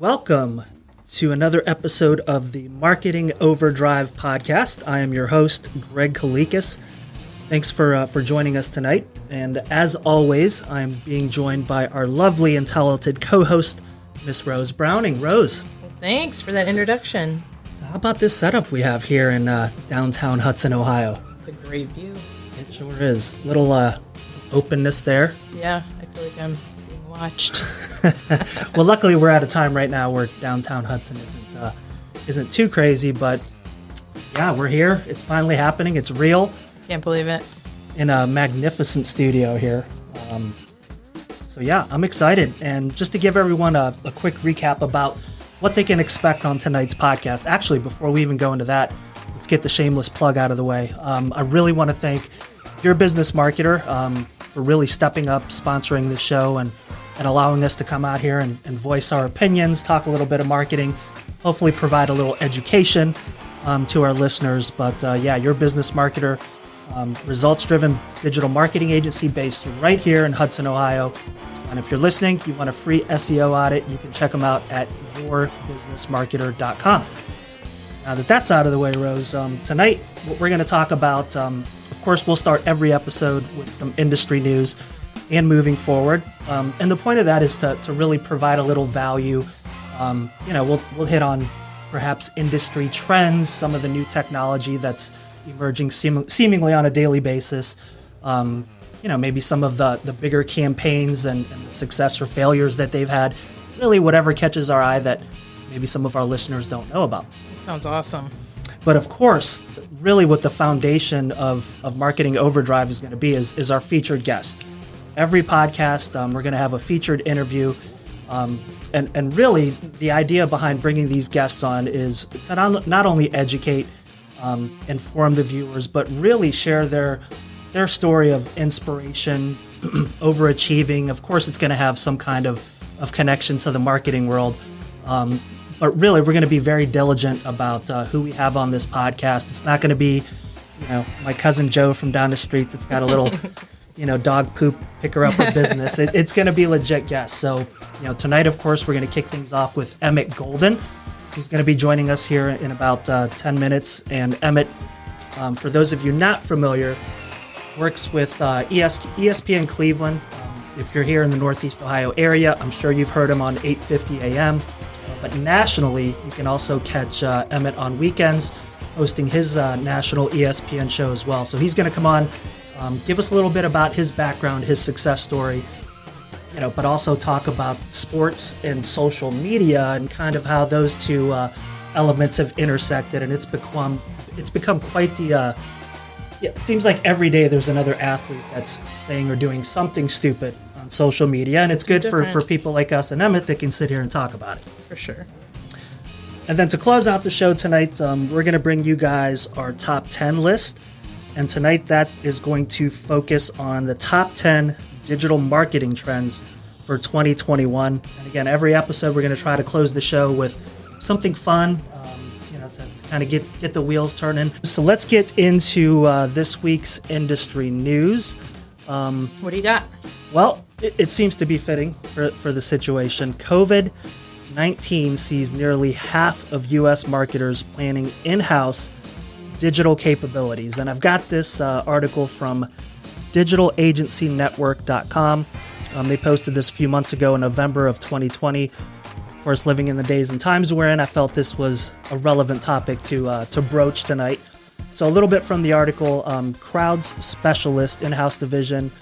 Welcome to another episode of the Marketing Overdrive Podcast. I am your host, Greg Kalikas. Thanks for joining us tonight. And as always, I'm being joined by our lovely and talented co-host, Miss Rose Browning. Rose. Well, thanks for that introduction. So how about this setup we have here in downtown Hudson, Ohio? It's a great view. It sure is. Little openness there. Yeah, I feel like I'm being watched. Well, luckily we're at a time right now where downtown Hudson isn't too crazy, but yeah, we're here. It's finally happening. It's real. Can't believe it. In a magnificent studio here. So yeah, I'm excited. And just to give everyone a quick recap about what they can expect on tonight's podcast. Actually, before we even go into that, let's get the shameless plug out of the way. I really want to thank your business marketer for really stepping up, sponsoring this show, and allowing us to come out here and voice our opinions, talk a little bit of marketing, hopefully provide a little education to our listeners. But yeah, your business marketer, results-driven digital marketing agency based right here in Hudson, Ohio. And if you're listening, you want a free SEO audit, you can check them out at yourbusinessmarketer.com. Now that that's out of the way, Rose, tonight what we're going to talk about, of course, we'll start every episode with some industry news and moving forward. And the point of that is to really provide a little value. We'll hit on perhaps industry trends, some of the new technology that's emerging seemingly on a daily basis. Maybe some of the bigger campaigns and the success or failures that they've had. Really whatever catches our eye that maybe some of our listeners don't know about. That sounds awesome. But of course, really what the foundation of Marketing Overdrive is going to be is our featured guest. Every podcast, we're going to have a featured interview. And really, the idea behind bringing these guests on is to not only educate, inform the viewers, but really share their story of inspiration, overachieving. Of course, it's going to have some kind of connection to the marketing world. But really, we're going to be very diligent about who we have on this podcast. It's not going to be, my cousin Joe from down the street that's got a little... dog poop, pick her up with business. It's going to be legit guests. So, tonight, of course, we're going to kick things off with Emmett Golden, who's going to be joining us here in about 10 minutes. And Emmett, for those of you not familiar, works with ESPN Cleveland. If you're here in the Northeast Ohio area, I'm sure you've heard him on 8:50 a.m. But nationally, you can also catch Emmett on weekends, hosting his national ESPN show as well. So he's going to come on, give us a little bit about his background, his success story, but also talk about sports and social media and kind of how those two elements have intersected. And it's become quite the, it seems like every day there's another athlete that's saying or doing something stupid on social media. And it's good for people like us and Emmett that can sit here and talk about it. For sure. And then to close out the show tonight, we're going to bring you guys our top 10 list. And tonight that is going to focus on the top 10 digital marketing trends for 2021. And again, every episode we're going to try to close the show with something fun, to kind of get the wheels turning. So let's get into this week's industry news. What do you got? Well, it seems to be fitting for the situation. COVID-19 sees nearly half of U.S. marketers planning in-house digital capabilities. And I've got this article from DigitalAgencyNetwork.com. They posted this a few months ago in November of 2020. Of course, living in the days and times we're in, I felt this was a relevant topic to broach tonight. So a little bit from the article, Crowd's specialist in-house division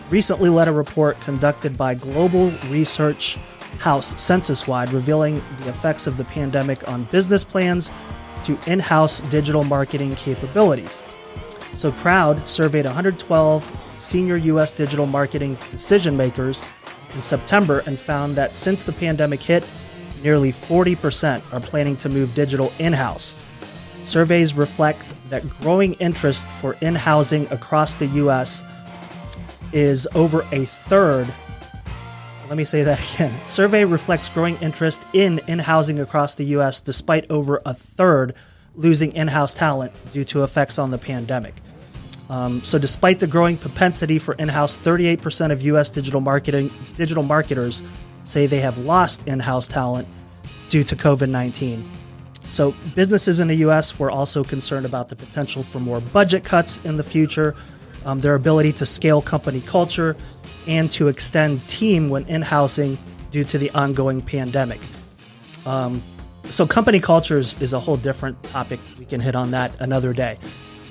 recently led a report conducted by global research house Censuswide revealing the effects of the pandemic on business plans to in-house digital marketing capabilities. So Crowd surveyed 112 senior U.S. digital marketing decision makers in September and found that since the pandemic hit, nearly 40% are planning to move digital in-house. Surveys reflect that growing interest for in-housing across the U.S. is over a third. Let me say that again. Survey reflects growing interest in in-housing across the U.S. despite over a third losing in-house talent due to effects on the pandemic. So despite the growing propensity for in-house, 38% of U.S. digital marketers say they have lost in-house talent due to COVID-19. So businesses in the U.S. were also concerned about the potential for more budget cuts in the future, their ability to scale company culture, and to extend team when in-housing due to the ongoing pandemic. So company culture is a whole different topic. We can hit on that another day.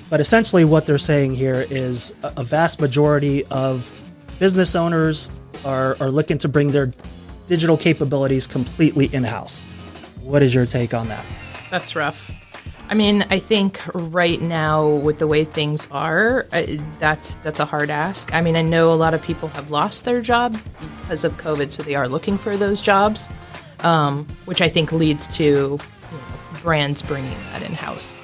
But essentially what they're saying here is a vast majority of business owners are looking to bring their digital capabilities completely in-house. What is your take on that? That's rough. I mean, I think right now with the way things are, that's a hard ask. I mean, I know a lot of people have lost their job because of COVID, so they are looking for those jobs, which I think leads to brands bringing that in-house.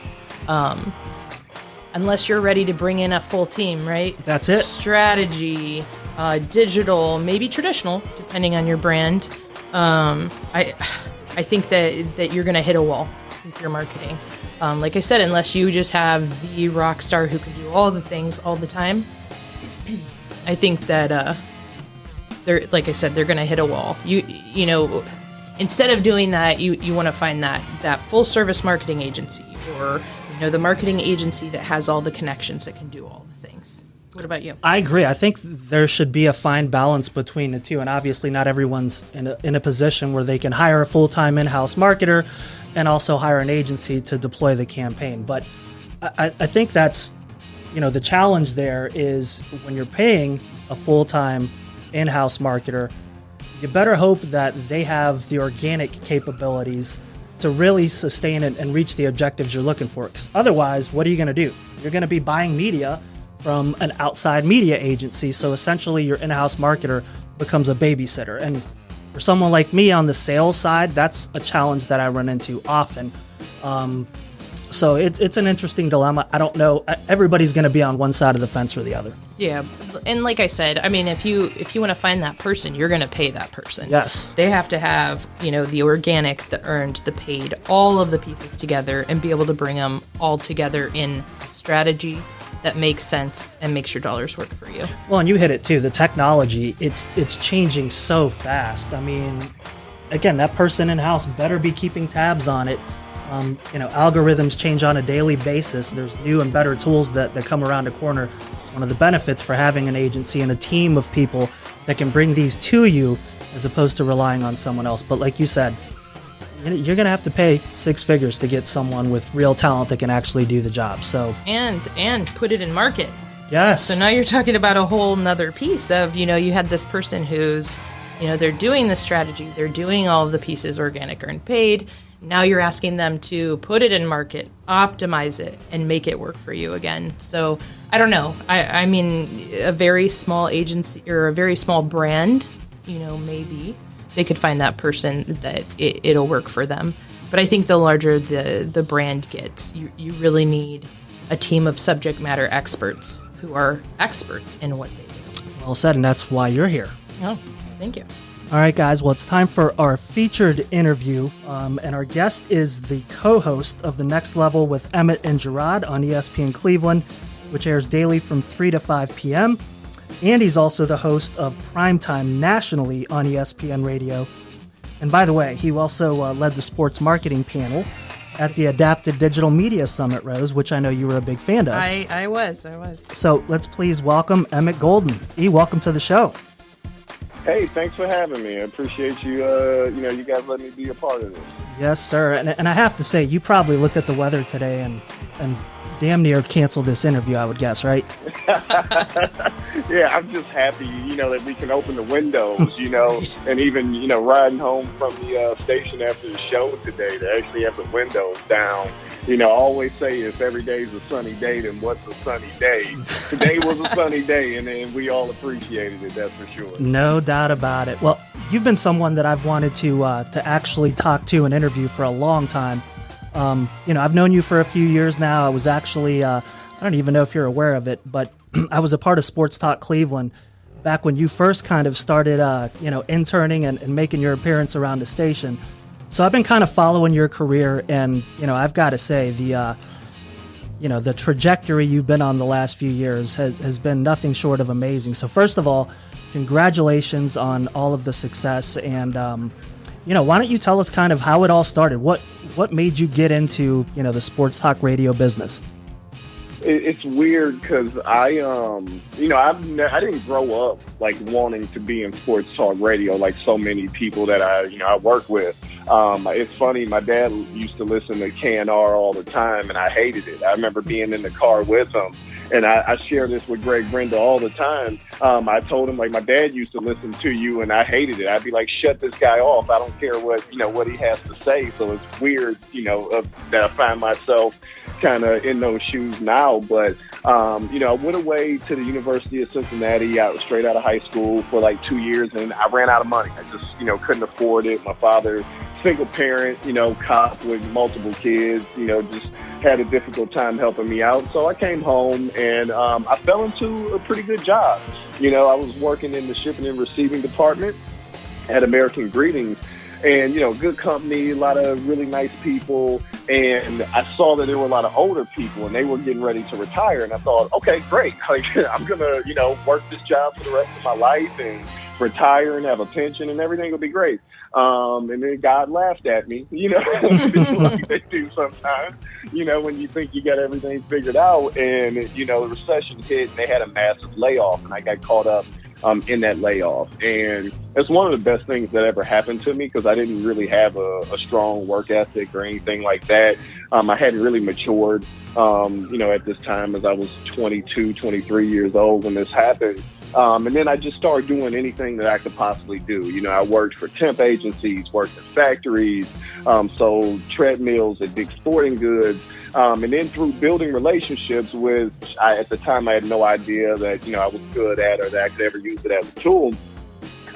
Unless you're ready to bring in a full team, right? That's it. Strategy, digital, maybe traditional, depending on your brand. I think that you're going to hit a wall with your marketing. Like I said, unless you just have the rock star who can do all the things all the time, I think that they're, like I said, they're going to hit a wall. You know, instead of doing that, you want to find that full service marketing agency, or the marketing agency that has all the connections that can do all the things. What about you? I agree. I think there should be a fine balance between the two, and obviously not everyone's in a position where they can hire a full-time in-house marketer and also hire an agency to deploy the campaign. But I think that's, the challenge there is when you're paying a full-time in-house marketer, you better hope that they have the organic capabilities to really sustain and reach the objectives you're looking for. Because otherwise, what are you going to do? You're going to be buying media from an outside media agency. So essentially, your in-house marketer becomes a babysitter. And for someone like me on the sales side, that's a challenge that I run into often. So it's an interesting dilemma. I don't know. Everybody's going to be on one side of the fence or the other. Yeah, and like I said, I mean, if you want to find that person, you're going to pay that person. Yes. They have to have, the organic, the earned, the paid, all of the pieces together and be able to bring them all together in a strategy that makes sense and makes your dollars work for you. Well, and you hit it too. The technology, it's changing so fast. I mean, again, that person in-house better be keeping tabs on it. Algorithms change on a daily basis. There's new and better tools that come around the corner. It's one of the benefits for having an agency and a team of people that can bring these to you as opposed to relying on someone else. But like you said, you're going to have to pay six figures to get someone with real talent that can actually do the job. So and put it in market. Yes. So now you're talking about a whole nother piece of, you had this person who's, they're doing the strategy, they're doing all of the pieces, organic, earned, paid. Now you're asking them to put it in market, optimize it, and make it work for you again. So I don't know. I mean, a very small agency or a very small brand, maybe they could find that person that it'll work for them. But I think the larger the brand gets, you really need a team of subject matter experts who are experts in what they do. Well said, and that's why you're here. Oh, thank you. All right, guys. Well, it's time for our featured interview, and our guest is the co-host of The Next Level with Emmett and Gerard on ESPN Cleveland, which airs daily from 3 to 5 p.m., and he's also the host of Primetime nationally on ESPN Radio. And by the way, he also led the sports marketing panel at the Adapted Digital Media Summit, Rose, which I know you were a big fan of. I was. So let's please welcome Emmett Golden. Welcome to the show. Hey, thanks for having me. I appreciate you, you guys letting me be a part of this. Yes, sir. And I have to say, you probably looked at the weather today and damn near canceled this interview, I would guess, right? Yeah, I'm just happy, that we can open the windows, and even, riding home from the station after the show today to actually have the windows down. I always say if every day's a sunny day, then what's a sunny day? Today was a sunny day, and we all appreciated it, that's for sure. No doubt about it. Well, you've been someone that I've wanted to actually talk to and interview for a long time. I've known you for a few years now. I was actually, I don't even know if you're aware of it, but I was a part of Sports Talk Cleveland back when you first kind of started, interning and making your appearance around the station. So I've been kind of following your career, and, I've got to say the trajectory you've been on the last few years has been nothing short of amazing. So first of all, congratulations on all of the success, and why don't you tell us kind of how it all started? What made you get into, the sports talk radio business? It's weird because I didn't grow up like wanting to be in sports talk radio like so many people that I work with. It's funny. My dad used to listen to KNR all the time, and I hated it. I remember being in the car with him, and I share this with Greg Brenda all the time. I told him, like, my dad used to listen to you, and I hated it. I'd be like, shut this guy off. I don't care what he has to say. So it's weird, that I find myself kind of in those shoes now. But, I went away to the University of Cincinnati straight out of high school for like 2 years, and I ran out of money. I just, couldn't afford it. My father, single parent, cop with multiple kids, just had a difficult time helping me out. So I came home and I fell into a pretty good job. I was working in the shipping and receiving department at American Greetings, and, good company, a lot of really nice people. And I saw that there were a lot of older people and they were getting ready to retire. And I thought, okay, great. Like, I'm going to, work this job for the rest of my life and retire and have a pension and everything will be great. And then God laughed at me, like they do sometimes, when you think you got everything figured out. And, the recession hit and they had a massive layoff, and I got caught up in that layoff. And it's one of the best things that ever happened to me because I didn't really have a strong work ethic or anything like that. I hadn't really matured, at this time, as I was 22, 23 years old when this happened. And then I just started doing anything that I could possibly do. I worked for temp agencies, worked in factories, sold treadmills at Dick's Sporting Goods. And then through building relationships with, at the time I had no idea that, I was good at or that I could ever use it as a tool.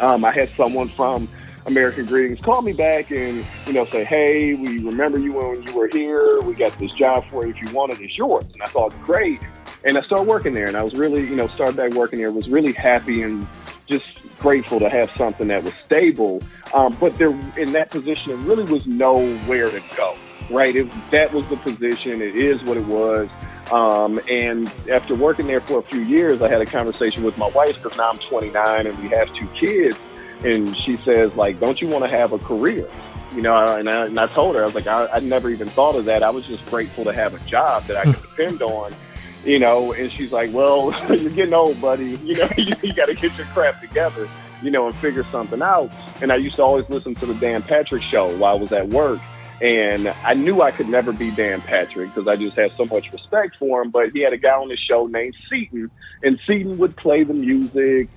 I had someone from American Greetings call me back and, say, hey, we remember you when you were here. We got this job for you. If you want it, it's yours. And I thought, great. And I started working there, and I was really, started back working there, was really happy and just grateful to have something that was stable. But there, in that position, there really was nowhere to go, right? That was the position. It is what it was. And after working there for a few years, I had a conversation with my wife because now I'm 29 and we have 2 kids. And she says, like, don't you want to have a career? And I told her, I was like, I never even thought of that. I was just grateful to have a job that I could depend on. And she's like, well, you're getting old, buddy. You got to get your crap together, and figure something out. And I used to always listen to the Dan Patrick Show while I was at work. And I knew I could never be Dan Patrick because I just had so much respect for him. But he had a guy on the show named Seton, and Seton would play the music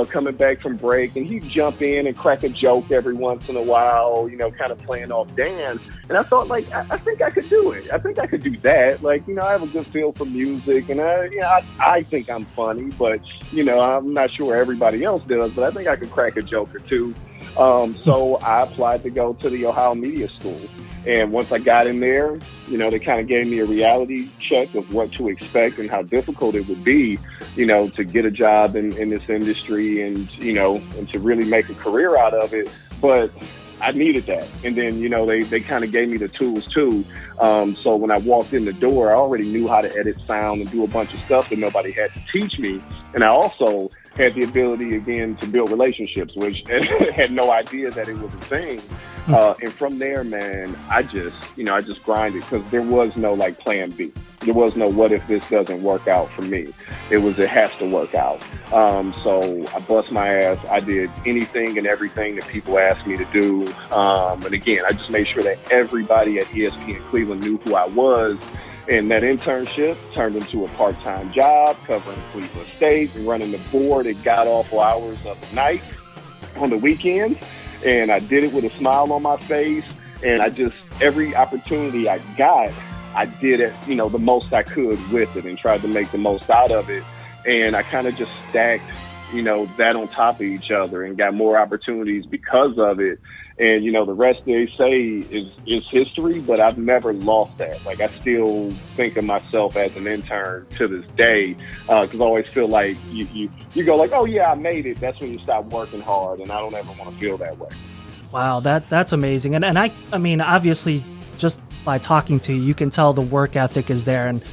coming back from break, and he'd jump in and crack a joke every once in a while, kind of playing off Dan. And I thought, like, I think I could do it. I think I could do that. Like, I have a good feel for music, and I think I'm funny, but, I'm not sure everybody else does, but I think I could crack a joke or two. So I applied to go to the Ohio Media School. And once I got in there, they kind of gave me a reality check of what to expect and how difficult it would be, to get a job in this industry and, and to really make a career out of it. But I needed that. And then, they kind of gave me the tools too. So when I walked in the door, I already knew how to edit sound and do a bunch of stuff that nobody had to teach me. And I also had the ability, again, to build relationships, which I had no idea that it was a thing. And from there, man, I just grinded because there was no like plan B. There was no what if this doesn't work out for me. It has to work out. So I bust my ass. I did anything and everything that people asked me to do. And again, I just made sure that everybody at ESPN Cleveland knew who I was. And that internship turned into a part-time job covering Cleveland State and running the board at god-awful hours of the night on the weekends. And I did it with a smile on my face. And every opportunity I got, I did it, the most I could with it and tried to make the most out of it. And I kind of just stacked, that on top of each other and got more opportunities because of it. And, the rest they say is history, but I've never lost that. Like, I still think of myself as an intern to this day, because I always feel like you go like, oh, yeah, I made it. That's when you stop working hard, and I don't ever want to feel that way. Wow, that's amazing. And I mean, obviously, just by talking to you, you can tell the work ethic is there. And,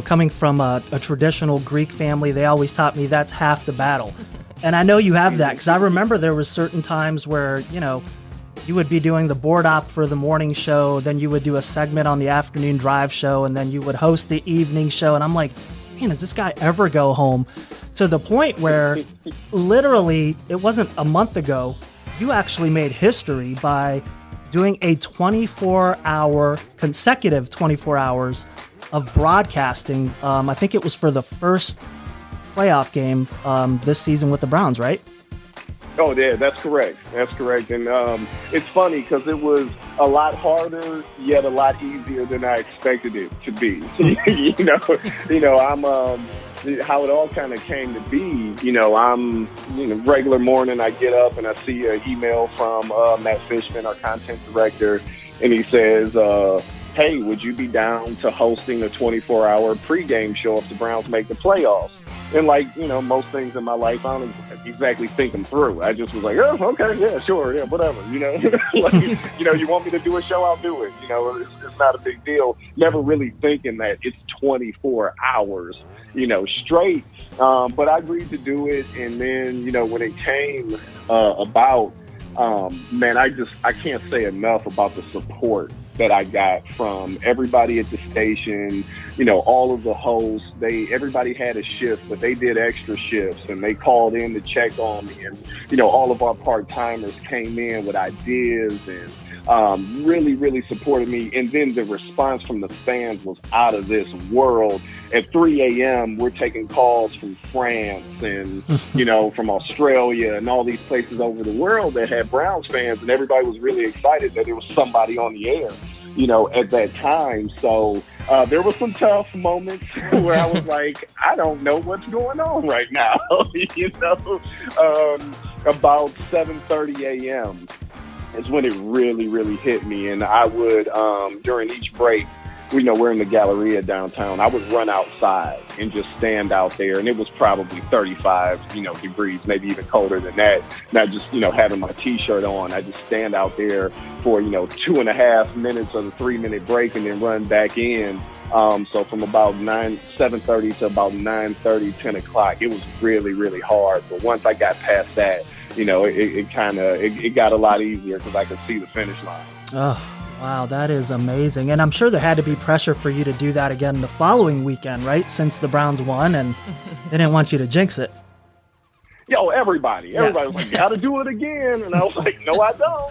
coming from a traditional Greek family, they always taught me that's half the battle. And I know you have that, because I remember there was certain times where, you would be doing the board op for the morning show, then you would do a segment on the afternoon drive show, and then you would host the evening show. And I'm like, man, does this guy ever go home? To the point where literally it wasn't a month ago, you actually made history by doing a 24-hour, consecutive 24 hours of broadcasting. I think it was for the first playoff game this season with the Browns, right? Oh, yeah, that's correct. That's correct. And it's funny because it was a lot harder, yet a lot easier than I expected it to be. I'm how it all kind of came to be. Regular morning, I get up and I see an email from Matt Fishman, our content director, and he says, hey, would you be down to hosting a 24-hour pregame show if the Browns make the playoffs? And most things in my life, I don't exactly think them through. I just was like, oh, okay, yeah, sure, yeah, whatever, you want me to do a show, I'll do it. It's not a big deal. Never really thinking that it's 24 hours, straight. But I agreed to do it. And then, when it came about, man, I can't say enough about the support that I got from everybody at the station, all of the hosts. Everybody had a shift, but they did extra shifts and they called in to check on me. And, all of our part-timers came in with ideas and really, really supported me. And then the response from the fans was out of this world. At 3 a.m., we're taking calls from France and, from Australia and all these places over the world that had Browns fans. And everybody was really excited that there was somebody on the air, at that time. So there were some tough moments where I was like, I don't know what's going on right now. About 7:30 a.m. is when it really, really hit me. And I would, during each break, we're in the Galleria downtown, I would run outside and just stand out there. And it was probably 35, degrees, maybe even colder than that. Not just, having my T-shirt on. I just stand out there for, 2.5 minutes of the 3-minute break and then run back in. So from about 7:30 to about 9:30, 10 o'clock, it was really, really hard. But once I got past that, it got a lot easier because I could see the finish line. Oh, wow, that is amazing. And I'm sure there had to be pressure for you to do that again the following weekend, right? Since the Browns won and they didn't want you to jinx it. Yo, everybody was like, gotta do it again. And I was like, no, I don't.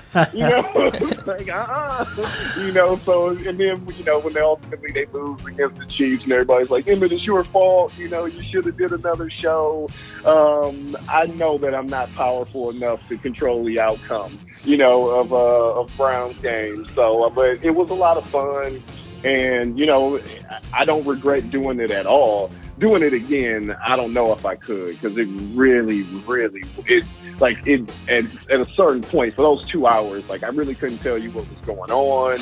So, and then, when they lose against the Chiefs and everybody's like, Emmett, it's your fault. You should have did another show. I know that I'm not powerful enough to control the outcome, of Browns games. So, but it was a lot of fun. And, I don't regret doing it at all. Doing it again, I don't know if I could, because it really, really, at a certain point, for those 2 hours, I really couldn't tell you what was going on.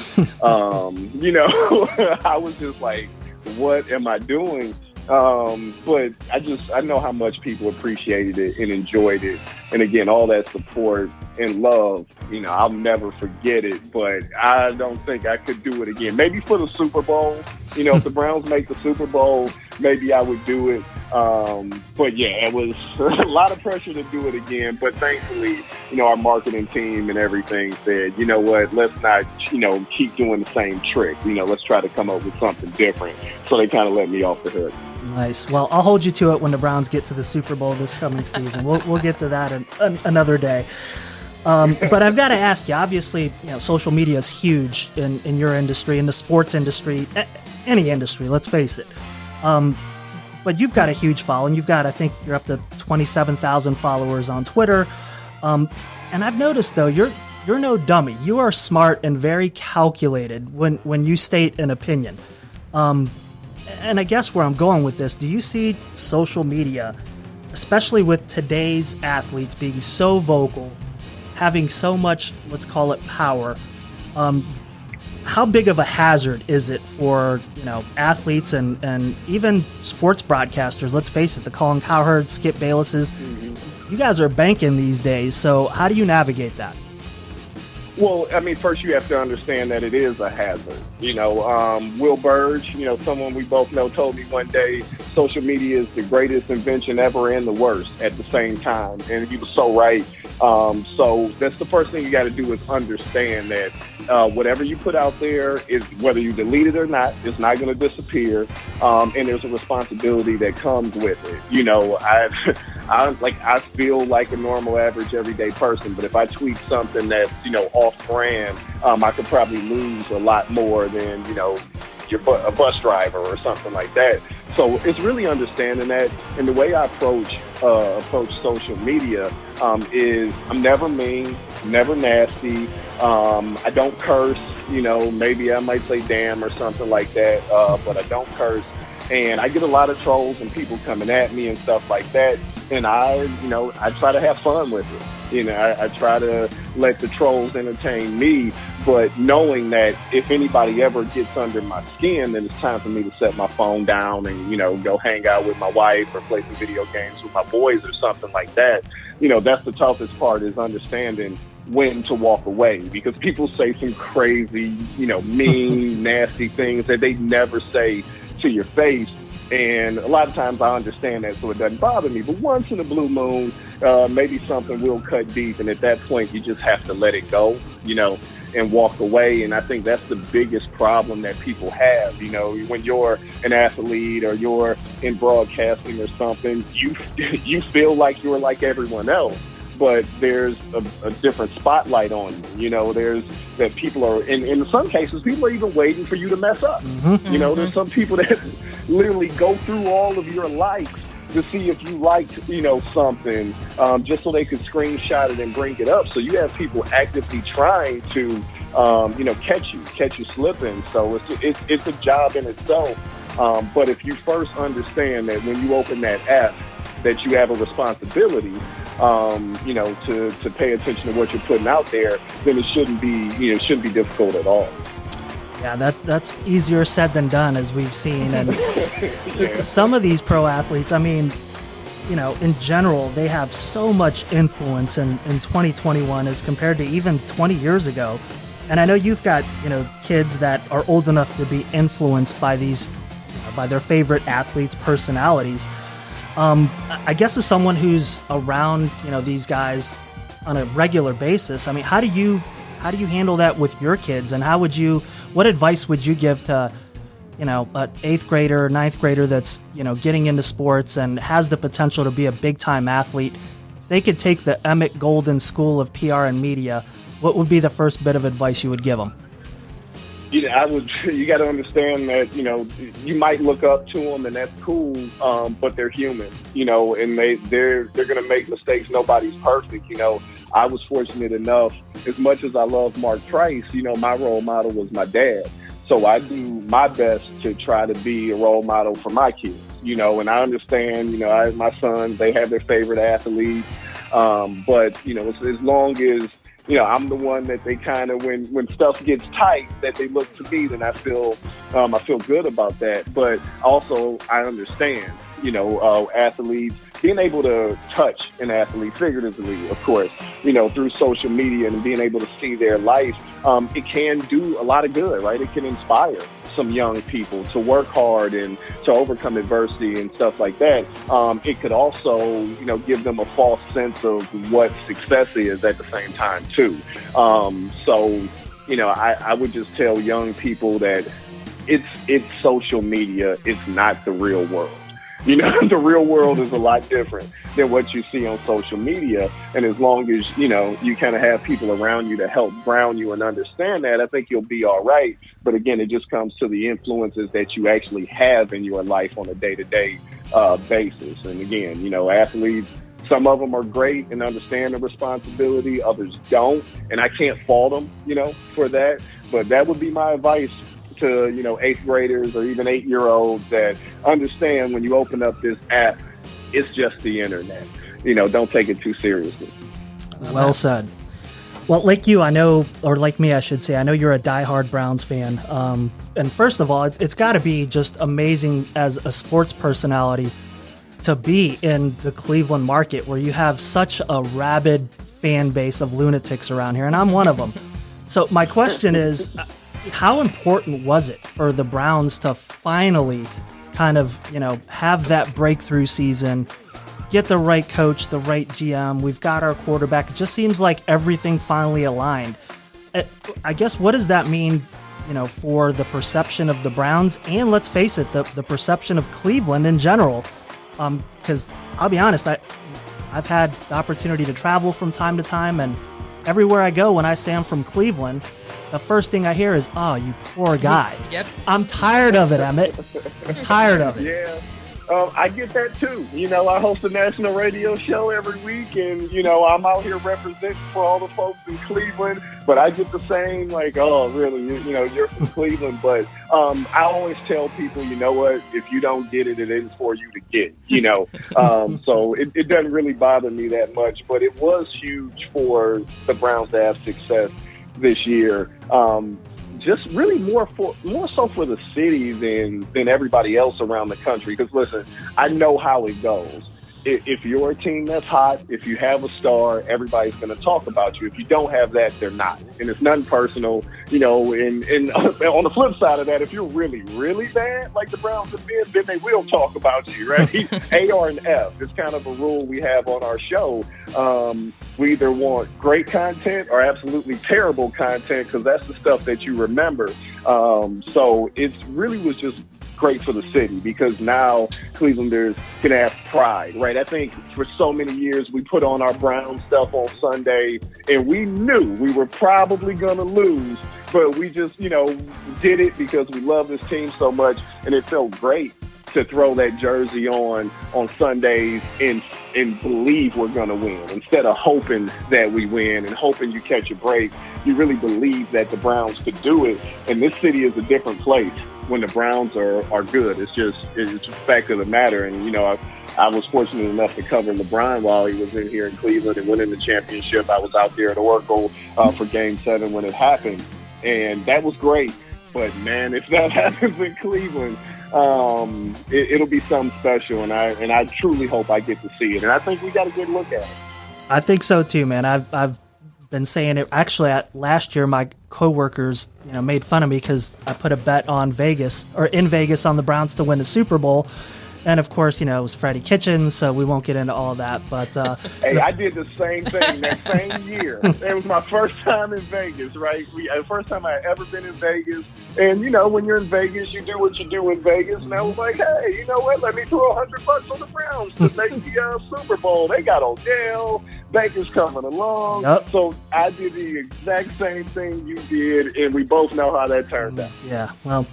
I was just like, what am I doing? But I know how much people appreciated it and enjoyed it. And again, all that support and love, I'll never forget it, but I don't think I could do it again. Maybe for the Super Bowl, if the Browns make the Super Bowl, maybe I would do it. But yeah, it was a lot of pressure to do it again. But thankfully, our marketing team and everything said, you know what, let's not, keep doing the same trick. Let's try to come up with something different. So they kind of let me off the hook. Nice. Well, I'll hold you to it when the Browns get to the Super Bowl this coming season. We'll get to that another day. But I've got to ask you, obviously, social media is huge in your industry, in the sports industry, any industry, let's face it. But you've got a huge following. I think you're up to 27,000 followers on Twitter. And I've noticed, though, you're no dummy. You are smart and very calculated when you state an opinion. And I guess where I'm going with this, do you see social media, especially with today's athletes being so vocal, having so much, let's call it power, how big of a hazard is it for, athletes and even sports broadcasters? Let's face it, the Colin Cowherds, Skip Baylesses, you guys are banking these days. So how do you navigate that? Well, first you have to understand that it is a hazard. Will Burge, someone we both know, told me one day, social media is the greatest invention ever and the worst at the same time. And he was so right. So that's the first thing you got to do is understand that whatever you put out there is, whether you delete it or not, it's not going to disappear. And there's a responsibility that comes with it. You know, I feel like a normal, average, everyday person, but if I tweet something that's, you know, off brand, I could probably lose a lot more than, you know, a bus driver or something like that. So it's really understanding that. And the way I approach social media is I'm never mean, never nasty. I don't curse. You know, maybe I might say damn or something like that, but I don't curse. And I get a lot of trolls and people coming at me and stuff like that. And I try to have fun with it. You know, I try to let the trolls entertain me, but knowing that if anybody ever gets under my skin, then it's time for me to set my phone down and, you know, go hang out with my wife or play some video games with my boys or something like that. You know, that's the toughest part, is understanding when to walk away, because people say some crazy, you know, mean, nasty things that they never say to your face. And a lot of times I understand that, so it doesn't bother me. But once in a blue moon, maybe something will cut deep. And at that point, you just have to let it go, you know, and walk away. And I think that's the biggest problem that people have. You know, when you're an athlete or you're in broadcasting or something, you feel like you're like everyone else. But there's a different spotlight on you. You know, there's that people are, in some cases, people are even waiting for you to mess up. Mm-hmm. You know, there's some people that literally go through all of your likes to see if you liked, you know, something, just so they could screenshot it and bring it up. So you have people actively trying to, you know, catch you slipping. So it's a job in itself. But if you first understand that when you open that app, that you have a responsibility, you know, to pay attention to what you're putting out there, then it shouldn't be difficult at all. Yeah, that's easier said than done, as we've seen. And Yeah. Some of these pro athletes, I mean, you know, in general, they have so much influence in 2021 as compared to even 20 years ago. And I know you've got, you know, kids that are old enough to be influenced by these, by their favorite athletes' personalities. I guess as someone who's around, you know, these guys on a regular basis, I mean, how do you handle that with your kids, and what advice would you give to, you know, an 8th grader, 9th grader that's, you know, getting into sports and has the potential to be a big time athlete? If they could take the Emmett Golden School of PR and Media, what would be the first bit of advice you would give them? You know, you got to understand that, you know, you might look up to them and that's cool, but they're human, you know, and they're going to make mistakes. Nobody's perfect. You know, I was fortunate enough, as much as I love Mark Price, you know, my role model was my dad. So I do my best to try to be a role model for my kids, you know, and I understand, you know, my sons, they have their favorite athletes. But, you know, as long as, you know, I'm the one that they kind of, when stuff gets tight, that they look to me, then I feel good about that. But also I understand, you know, athletes being able to touch an athlete figuratively, of course, you know, through social media and being able to see their life, it can do a lot of good, right? It can inspire some young people to work hard and to overcome adversity and stuff like that. It could also, you know, give them a false sense of what success is at the same time too. So, you know, I would just tell young people that it's social media. It's not the real world. You know, the real world is a lot different than what you see on social media. And as long as, you know, you kind of have people around you to help ground you and understand that, I think you'll be all right. But again, it just comes to the influences that you actually have in your life on a day-to-day basis. And again, you know, athletes, some of them are great and understand the responsibility. Others don't. And I can't fault them, you know, for that. But that would be my advice to, you know, 8th graders or even 8-year-olds that understand when you open up this app, it's just the internet. You know, don't take it too seriously. Well said. Well, like you, I know, or like me, I should say, I know you're a diehard Browns fan. And first of all, it's got to be just amazing as a sports personality to be in the Cleveland market where you have such a rabid fan base of lunatics around here, and I'm one of them. So my question is, how important was it for the Browns to finally kind of, you know, have that breakthrough season get the right coach, the right GM. We've got our quarterback. It just seems like everything finally aligned. I guess, what does that mean, for the perception of the Browns, and let's face it, the perception of Cleveland in general? Because I'll be honest, I've had the opportunity to travel from time to time, and everywhere I go, when I say I'm from Cleveland, the first thing I hear is, "Oh, you poor guy." Yep. I'm tired of it, Emmett. I'm tired of it. Yeah. I get that too. I host a national radio show every week, and I'm out here representing for all the folks in Cleveland. But I get the same, like, "Oh, really? You're from Cleveland." But I always tell people, you know what? If you don't get it, it is for you to get. So it doesn't really bother me that much. But it was huge for the Browns to have success this year. Just really more so for the city than everybody else around the country. Because listen, I know how it goes. If you're a team that's hot, if you have a star, everybody's going to talk about you. If you don't have that, they're not. And it's nothing personal, and on the flip side of that, if you're really, really bad, like the Browns have been, then they will talk about you, right? A, R, and F. It's kind of a rule we have on our show. We either want great content or absolutely terrible content, because that's the stuff that you remember. So it really was just great for the city, because now Clevelanders can have pride, right? I think for so many years we put on our Brown stuff on Sunday, and we knew we were probably going to lose, but we just, did it because we love this team so much, and it felt great to throw that jersey on Sundays and believe we're going to win, instead of hoping that we win and hoping you catch a break. You really believe that the Browns could do it, and this city is a different place when the Browns are good. It's a fact of the matter. And, I was fortunate enough to cover LeBron while he was in here in Cleveland and winning the championship. I was out there at Oracle for Game 7 when it happened, and that was great. But, man, if that happens in Cleveland, it'll be something special, and I truly hope I get to see it. And I think we got a good look at it. I think so too, man. I've been saying it. Actually, last year, my coworkers, made fun of me because I put a bet in Vegas on the Browns to win the Super Bowl. And of course, it was Freddie Kitchens, so we won't get into all that. But hey, I did the same thing that same year. It was my first time in Vegas, right? The first time I had ever been in Vegas. And when you're in Vegas, you do what you do in Vegas. And I was like, hey, you know what? Let me throw $100 on the Browns to make the Super Bowl. They got Odell. Baker's coming along. Yep. So I did the exact same thing you did, and we both know how that turned out. Yeah. Well,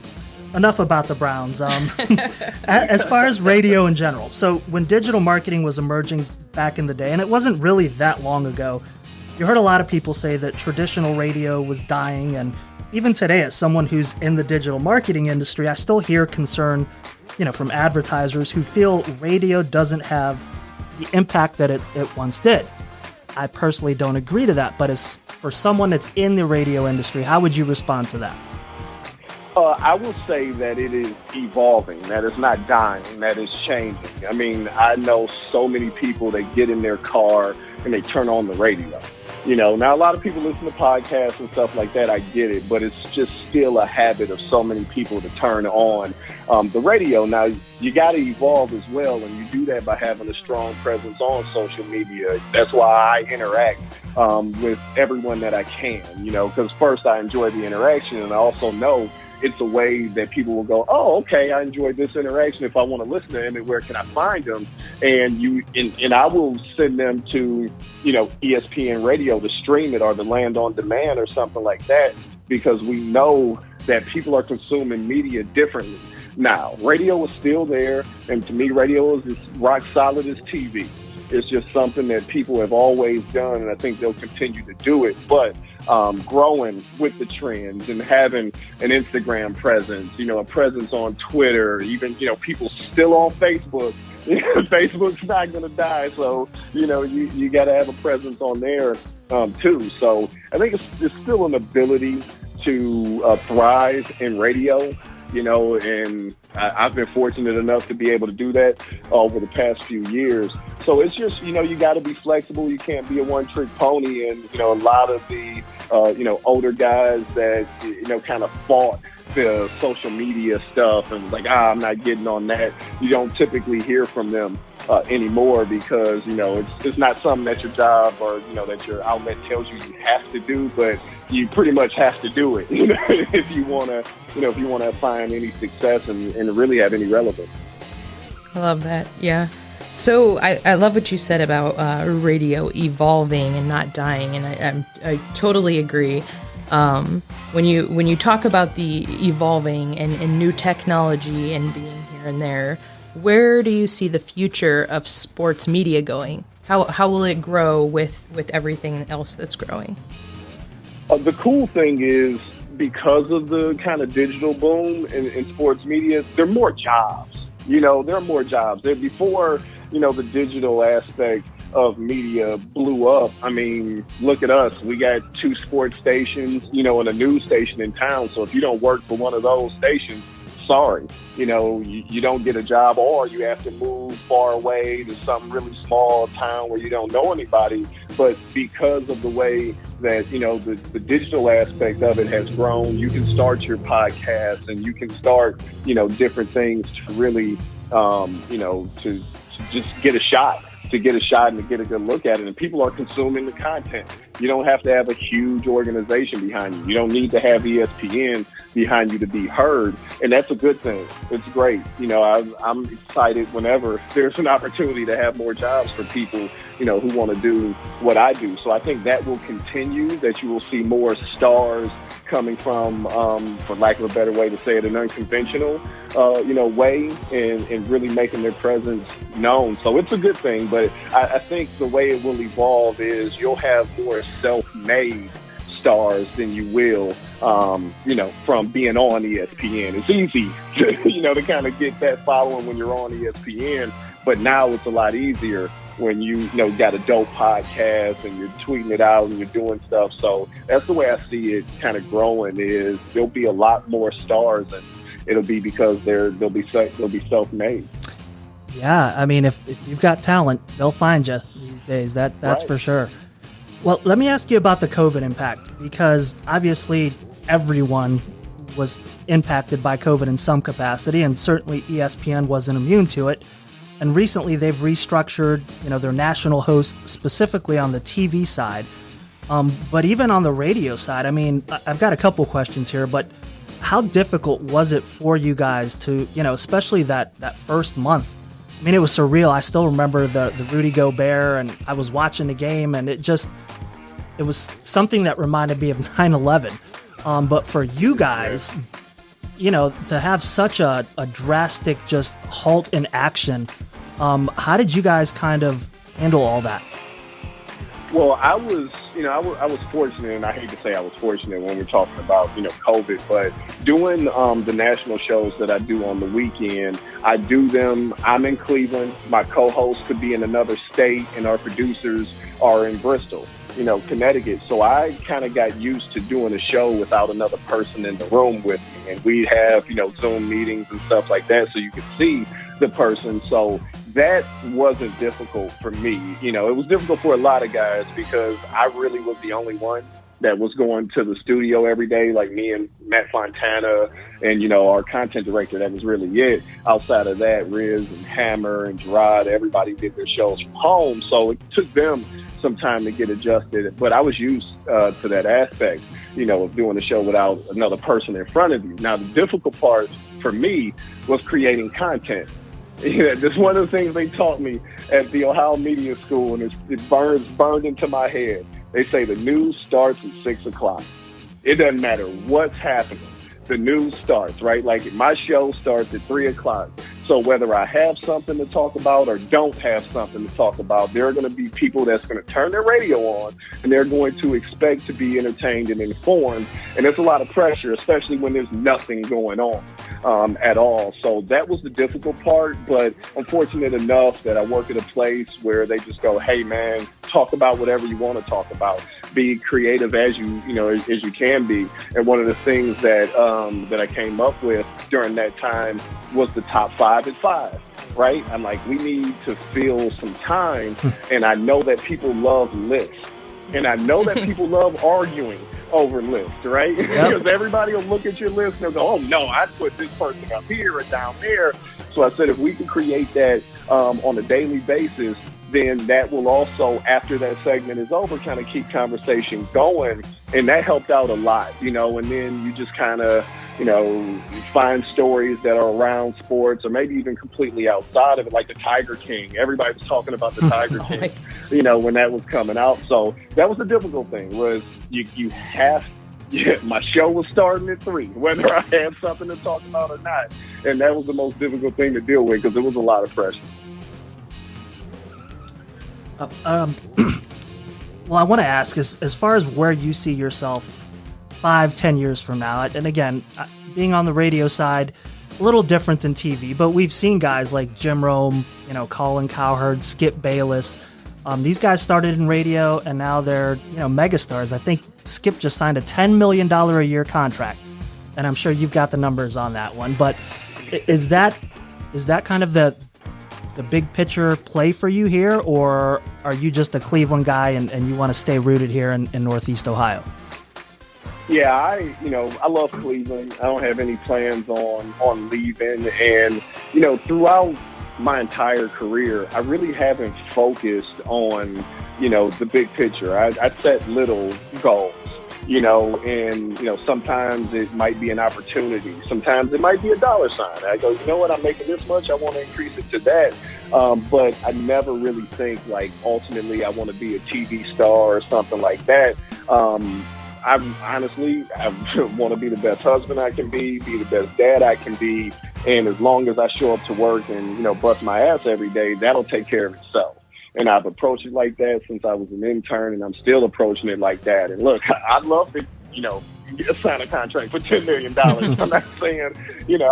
enough about the Browns. As far as radio in general, so when digital marketing was emerging back in the day, and it wasn't really that long ago, you heard a lot of people say that traditional radio was dying. And even today, as someone who's in the digital marketing industry, I still hear concern, from advertisers who feel radio doesn't have the impact that it once did. I personally don't agree to that, but as for someone that's in the radio industry, how would you respond to that? I will say that it is evolving, that it's not dying, that it's changing. I mean, I know so many people that get in their car and they turn on the radio. Now a lot of people listen to podcasts and stuff like that. I get it, but it's just still a habit of so many people to turn on the radio. Now you got to evolve as well, and you do that by having a strong presence on social media. That's why I interact with everyone that I can, because first I enjoy the interaction, and I also know it's a way that people will go, oh, okay, I enjoyed this interaction. If I want to listen to them, where can I find them? And I will send them to, ESPN Radio to stream it, or to land on demand or something like that, because we know that people are consuming media differently now. Radio is still there, and to me, radio is as rock solid as TV. It's just something that people have always done, and I think they'll continue to do it. But growing with the trends and having an Instagram presence, a presence on Twitter, even, people still on Facebook. Facebook's not going to die. So, you got to have a presence on there, too. So I think it's still an ability to thrive in radio, and I've been fortunate enough to be able to do that over the past few years. So it's just, you got to be flexible. You can't be a one-trick pony. And, a lot of the, older guys that, kind of fought the social media stuff and like, I'm not getting on that. You don't typically hear from them anymore, because, it's not something that your job or, that your outlet tells you have to do, but you pretty much have to do it, if you want to find any success and really have any relevance. I love that. Yeah. So I love what you said about radio evolving and not dying, and I totally agree. When you talk about the evolving and new technology and being here and there, where do you see the future of sports media going? How will it grow with everything else that's growing? The cool thing is, because of the kind of digital boom in sports media, there are more jobs. There are more jobs. Before, the digital aspect of media blew up. I mean, look at us. We got 2 sports stations, and a news station in town. So if you don't work for one of those stations, sorry, you don't get a job, or you have to move far away to some really small town where you don't know anybody. But because of the way that, the digital aspect of it has grown, you can start your podcast and you can start, different things to really, to just get a shot and to get a good look at it. And people are consuming the content. You don't have to have a huge organization behind you. You don't need to have ESPN behind you to be heard. And that's a good thing. It's great. I'm excited whenever there's an opportunity to have more jobs for people, who want to do what I do. So I think that will continue, that you will see more stars coming from, for lack of a better way to say it, an unconventional, way, and really making their presence known. So it's a good thing, but I think the way it will evolve is you'll have more self-made stars than you will, from being on ESPN. It's easy to, to kind of get that following when you're on ESPN, but now it's a lot easier when you got a dope podcast and you're tweeting it out and you're doing stuff. So that's the way I see it kind of growing, is there'll be a lot more stars, and it'll be because they'll be self-made. Yeah, I mean, if you've got talent, they'll find you these days. That's right. For sure. Well, let me ask you about the COVID impact, because obviously everyone was impacted by COVID in some capacity, and certainly ESPN wasn't immune to it. And recently they've restructured, their national host specifically on the TV side. But even on the radio side, I mean, I've got a couple questions here, but how difficult was it for you guys to, especially that first month? I mean, it was surreal. I still remember the Rudy Gobert, and I was watching the game, and it was something that reminded me of 9/11. But for you guys, to have such a drastic just halt in action, how did you guys kind of handle all that? Well, I was fortunate, and I hate to say I was fortunate when we're talking about, COVID, but doing the national shows that I do on the weekend, I do them. I'm in Cleveland. My co-host could be in another state, and our producers are in Bristol, Connecticut. So I kind of got used to doing a show without another person in the room with me. And we'd have, Zoom meetings and stuff like that, so you could see the person. So that wasn't difficult for me. It was difficult for a lot of guys, because I really was the only one that was going to the studio every day, like me and Matt Fontana and, our content director. That was really it. Outside of that, Riz and Hammer and Gerard, everybody did their shows from home. So it took them some time to get adjusted. But I was used to that aspect, of doing a show without another person in front of you. Now, the difficult part for me was creating content. That's one of the things they taught me at the Ohio Media School, and it burned into my head. They say the news starts at 6 o'clock. It doesn't matter what's happening. The news starts, right? Like, my show starts at 3 o'clock. So whether I have something to talk about or don't have something to talk about, there are going to be people that's going to turn their radio on, and they're going to expect to be entertained and informed. And there's a lot of pressure, especially when there's nothing going on at all. So that was the difficult part. But I'm fortunate enough that I work at a place where they just go, hey, man, talk about whatever you want to talk about. Be creative as you can be. And one of the things that I came up with during that time was the top 5 at 5, right? I'm like, we need to fill some time. And I know that people love lists. And I know that people love arguing over lists, right? Yep. Because everybody will look at your list and they'll go, oh, no, I put this person up here or down there. So I said, if we can create that on a daily basis, then that will also, after that segment is over, kind of keep conversation going. And that helped out a lot, and then you just kind of, find stories that are around sports or maybe even completely outside of it, like the Tiger King. Everybody was talking about the Tiger King, when that was coming out. So that was the difficult thing, was my show was starting at 3, whether I had something to talk about or not. And that was the most difficult thing to deal with, because it was a lot of pressure. Well, I want to ask, as far as where you see yourself 5-10 years from now, and again, being on the radio side, a little different than TV, but we've seen guys like Jim Rome, Colin Cowherd, Skip Bayless. These guys started in radio, and now they're, megastars. I think Skip just signed a $10 million a year contract, and I'm sure you've got the numbers on that one. But is that kind of the big picture play for you here, or are you just a Cleveland guy and you want to stay rooted here in Northeast Ohio? Yeah, I love Cleveland. I don't have any plans on leaving. And, throughout my entire career, I really haven't focused on, the big picture. I set little goals, and, sometimes it might be an opportunity. Sometimes it might be a dollar sign. I go, you know what, I'm making this much, I want to increase it to that. But I never really think like ultimately I want to be a TV star or something like that. I want to be the best husband I can be the best dad I can be. And as long as I show up to work and, bust my ass every day, that'll take care of itself. And I've approached it like that since I was an intern, and I'm still approaching it like that. And look, I'd love to, sign a contract for $10 million. I'm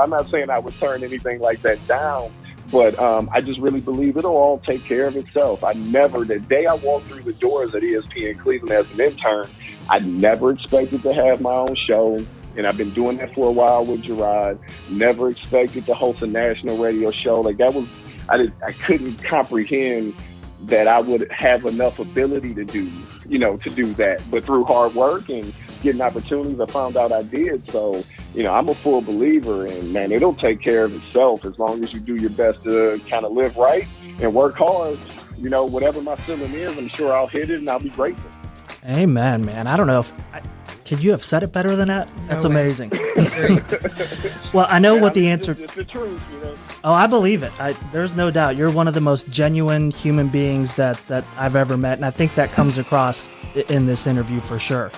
not saying I would turn anything like that down. But I just really believe it'll all take care of itself. The day I walked through the doors at ESPN Cleveland as an intern, I never expected to have my own show. And I've been doing that for a while with Gerard. Never expected to host a national radio show. Like I couldn't comprehend that I would have enough ability to do that. But through hard work and getting opportunities, I found out I did. So, I'm a full believer, and man, it'll take care of itself as long as you do your best to kind of live right and work hard. Whatever my ceiling is, I'm sure I'll hit it and I'll be grateful. Amen, man. I don't know could you have said it better than that? That's amazing. Well, I know what the answer. It's the truth, Oh, I believe it. There's no doubt. You're one of the most genuine human beings that I've ever met, and I think that comes across in this interview for sure.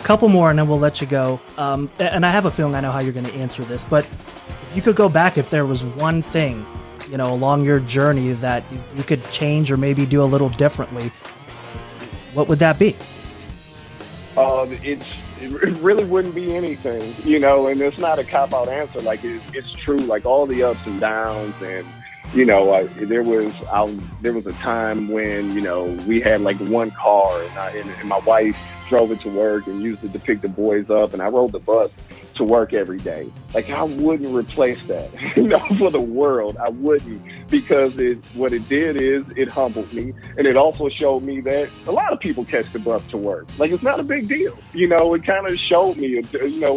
Couple more, and then we'll let you go. And I have a feeling I know how you're going to answer this, but if you could go back, if there was one thing, along your journey that you could change or maybe do a little differently, what would that be? It really wouldn't be anything, and it's not a cop-out answer. Like, it's true, like all the ups and downs. And, there was a time when, we had like one car and my wife drove it to work and used it to pick the boys up. And I rode the bus to work every day. Like, I wouldn't replace that, for the world. I wouldn't, because what it did is it humbled me. And it also showed me that a lot of people catch the bus to work. Like, it's not a big deal. It kind of showed me, a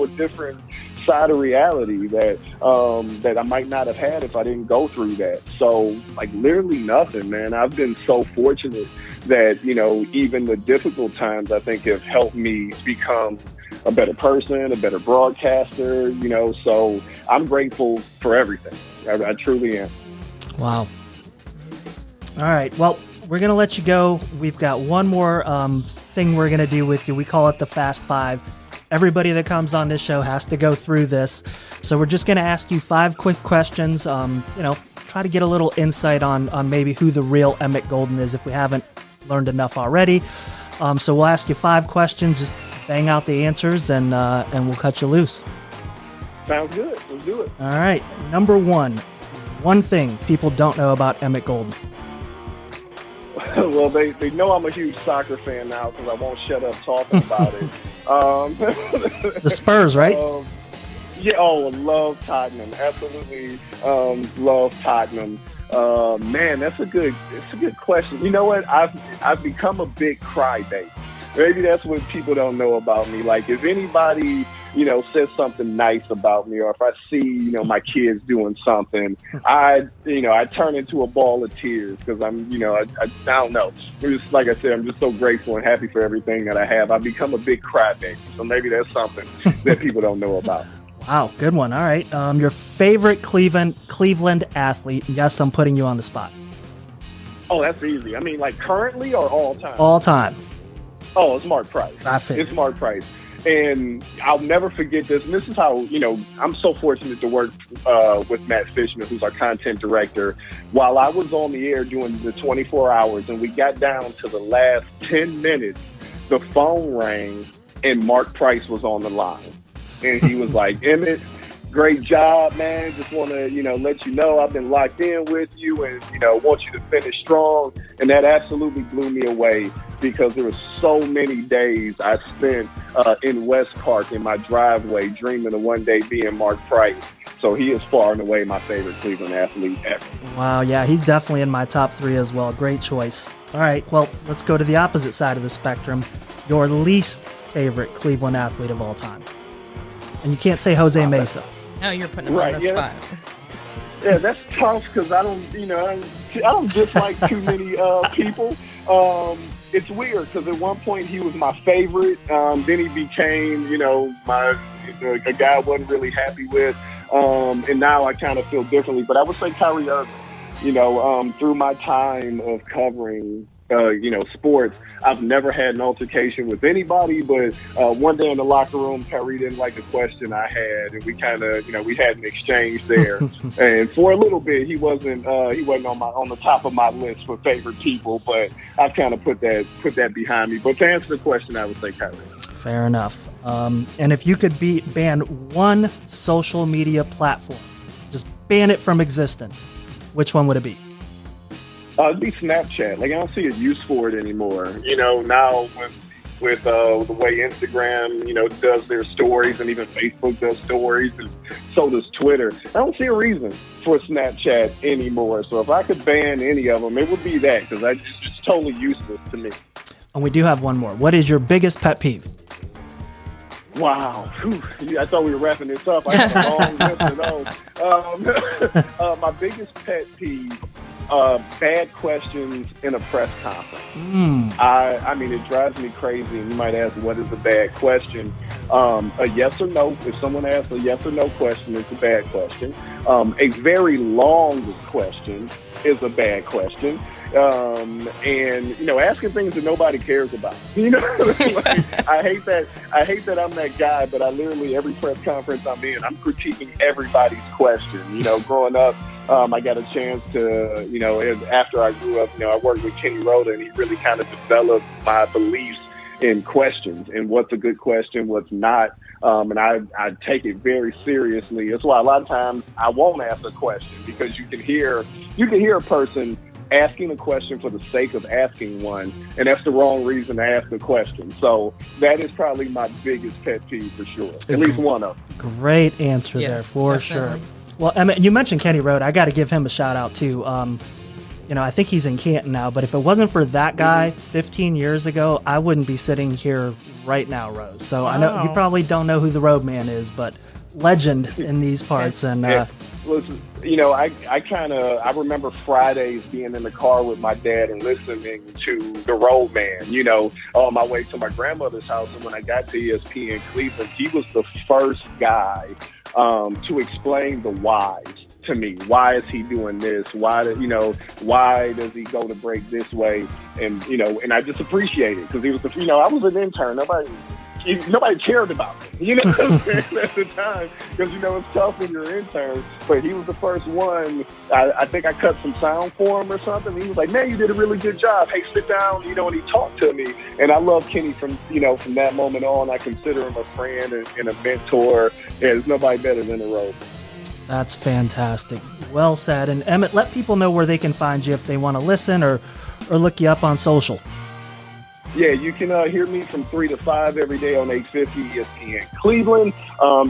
different side of reality that I might not have had if I didn't go through that. So, like, literally nothing, man. I've been so fortunate that, even the difficult times, I think, have helped me become a better person, a better broadcaster, so I'm grateful for everything. I truly am. Wow. All right. Well, we're going to let you go. We've got one more thing we're going to do with you. We call it the Fast Five. Everybody that comes on this show has to go through this. So we're just going to ask you 5 quick questions, try to get a little insight on maybe who the real Emmett Golden is if we haven't learned enough already. So we'll ask you 5 questions, just bang out the answers, and we'll cut you loose. Sounds good. Let's do it. All right. Number 1, one thing people don't know about Emmett Golden. Well, they know I'm a huge soccer fan now because I won't shut up talking about it. The Spurs, right? Yeah. Oh, love Tottenham. Absolutely love Tottenham. Man, it's a good question. You know what? I've become a big crybaby. Maybe that's what people don't know about me. Like, if anybody says something nice about me, or if I see, my kids doing something, I turn into a ball of tears because I don't know. Just like I said, I'm just so grateful and happy for everything that I have. I've become a big crybaby, so maybe that's something that people don't know about. Wow, good one. All right. Your favorite Cleveland athlete? Yes, I'm putting you on the spot. Oh, that's easy. I mean, like currently or all time? All time. Oh, it's Mark Price. It's Mark Price. And I'll never forget this. And this is how, I'm so fortunate to work with Matt Fishman, who's our content director. While I was on the air doing the 24 hours and we got down to the last 10 minutes, the phone rang and Mark Price was on the line. And he was like, Emmett, great job, man. Just want to, let you know I've been locked in with you and, want you to finish strong. And that absolutely blew me away because there were so many days I spent in West Park in my driveway dreaming of one day being Mark Price. So he is far and away my favorite Cleveland athlete ever. Wow, yeah, he's definitely in my top 3 as well. Great choice. All right, well, let's go to the opposite side of the spectrum. Your least favorite Cleveland athlete of all time. And you can't say Jose Mesa. No, you're putting him on the spot. Yeah, that's tough because I don't dislike too many people. It's weird because at one point he was my favorite. Then he became, a guy I wasn't really happy with. And now I kind of feel differently. But I would say Kyrie Irving. Through my time of covering, sports, I've never had an altercation with anybody, but one day in the locker room, Kyrie didn't like the question I had, and we kind of, we had an exchange there. And for a little bit, he wasn't on the top of my list for favorite people, but I've kind of put that behind me. But to answer the question, I would say Kyrie. Fair enough. And if you could ban one social media platform, just ban it from existence, which one would it be? It'd be Snapchat. Like, I don't see a use for it anymore. Now with the way Instagram, does their stories, and even Facebook does stories, and so does Twitter. I don't see a reason for Snapchat anymore. So if I could ban any of them, it would be that, because it's totally useless to me. And we do have one more. What is your biggest pet peeve? Wow. Whew. I thought we were wrapping this up. I got a long list of those. My biggest pet peeve, bad questions in a press conference. I mean, it drives me crazy. And you might ask, what is a bad question? A yes or no. If someone asks a yes or no question, it's a bad question. A very long question is a bad question. And asking things that nobody cares about. I hate that I'm that guy, but I literally, every press conference I'm in, I'm critiquing everybody's question. Growing up, I got a chance to, after I grew up, I worked with Kenny Rhoda, and he really kind of developed my beliefs in questions and what's a good question, what's not. And I take it very seriously. That's why a lot of times I won't ask a question, because you can hear a person asking a question for the sake of asking one, and that's the wrong reason to ask a question. So that is probably my biggest pet peeve for sure. At least one of them. Great answer there, for definitely. Sure. Well, Emmett, you mentioned Kenny Rhoda. I got to give him a shout out too. I think he's in Canton now, but if it wasn't for that guy 15 years ago, I wouldn't be sitting here right now, Rose. So I know you probably don't know who the Roadman is, but legend in these parts. And listen, I remember Fridays being in the car with my dad and listening to the Roadman, on my way to my grandmother's house. And when I got to ESPN Cleveland, he was the first guy to explain the whys to me. Why is he doing this? Why does he go to break this way? And, and I just appreciate it, because he was I was an intern. Nobody cared about me, at the time, because, it's tough when you're an intern. But he was the first one. I think I cut some sound for him or something. He was like, man, you did a really good job. Hey, sit down, and he talked to me. And I love Kenny from that moment on. I consider him a friend and a mentor. Yeah, there's nobody better than the Road. That's fantastic. Well said. And Emmett, let people know where they can find you if they want to listen or look you up on social. Yeah, you can hear me from 3 to 5 every day on 850 ESPN Cleveland.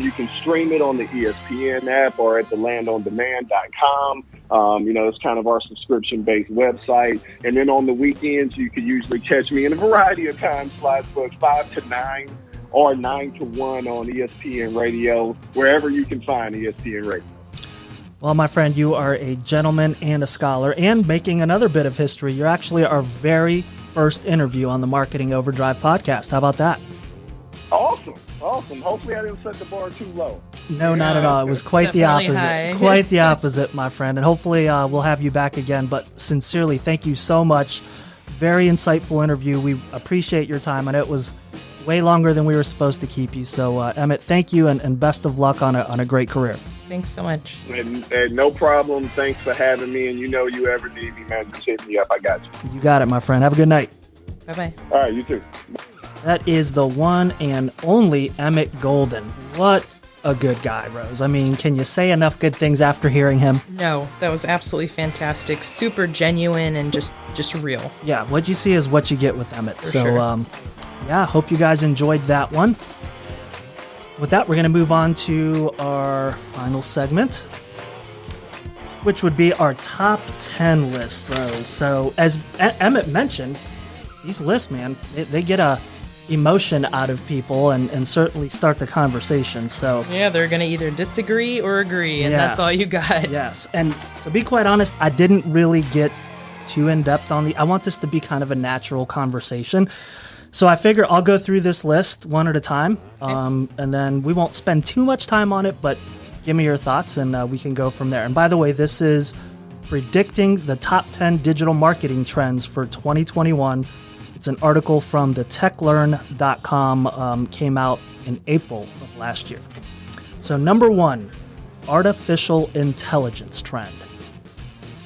You can stream it on the ESPN app or at thelandondemand.com. It's kind of our subscription-based website. And then on the weekends, you can usually catch me in a variety of time slots, but 5 to 9 or 9 to 1 on ESPN Radio, wherever you can find ESPN Radio. Well, my friend, you are a gentleman and a scholar, and making another bit of history. You're actually our very first interview on the Marketing Overdrive podcast. How about that? Awesome. Hopefully I didn't set the bar too low. No, not at all. It was quite the Definitely opposite. high. Quite the opposite, my friend. And hopefully we'll have you back again. But sincerely, thank you so much. Very insightful interview. We appreciate your time, and it was way longer than we were supposed to keep you. So, Emmett, thank you, and best of luck on a great career. Thanks so much. And no problem. Thanks for having me. And you ever need me, man, just hit me up. I got you. You got it, my friend. Have a good night. Bye-bye. All right, you too. That is the one and only Emmett Golden. What a good guy, Rose. I mean, can you say enough good things after hearing him? No, that was absolutely fantastic. Super genuine and just real. Yeah, what you see is what you get with Emmett. So, sure. Yeah, hope you guys enjoyed that one. With that, we're going to move on to our final segment, which would be our top 10 list, Rose. So, as Emmett mentioned, these lists, man, they get a emotion out of people and certainly start the conversation. So, Yeah, they're going to either disagree or agree, and that's all you got. yes. And to be quite honest, I didn't really get too in-depth on I want this to be kind of a natural conversation. So I figure I'll go through this list one at a time, and then we won't spend too much time on it, but give me your thoughts, and we can go from there. And by the way, this is predicting the top 10 digital marketing trends for 2021. It's an article from the techlearn.com, came out in April of last year. So number 1, artificial intelligence trend.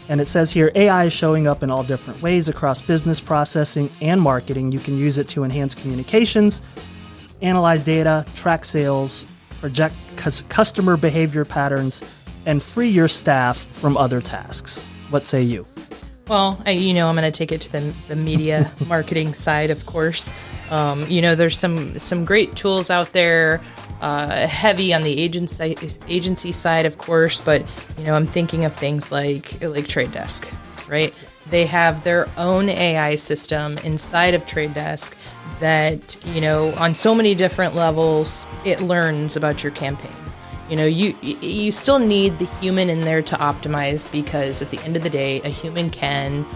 And it says here, AI is showing up in all different ways across business processing and marketing. You can use it to enhance communications, analyze data, track sales, project customer behavior patterns, and free your staff from other tasks. What say you? Well, I'm going to take it to the media marketing side, of course. There's some great tools out there, heavy on the agency side, of course, but, I'm thinking of things like Trade Desk, right? They have their own AI system inside of Trade Desk that, on so many different levels, it learns about your campaign. You still need the human in there to optimize, because at the end of the day, a human can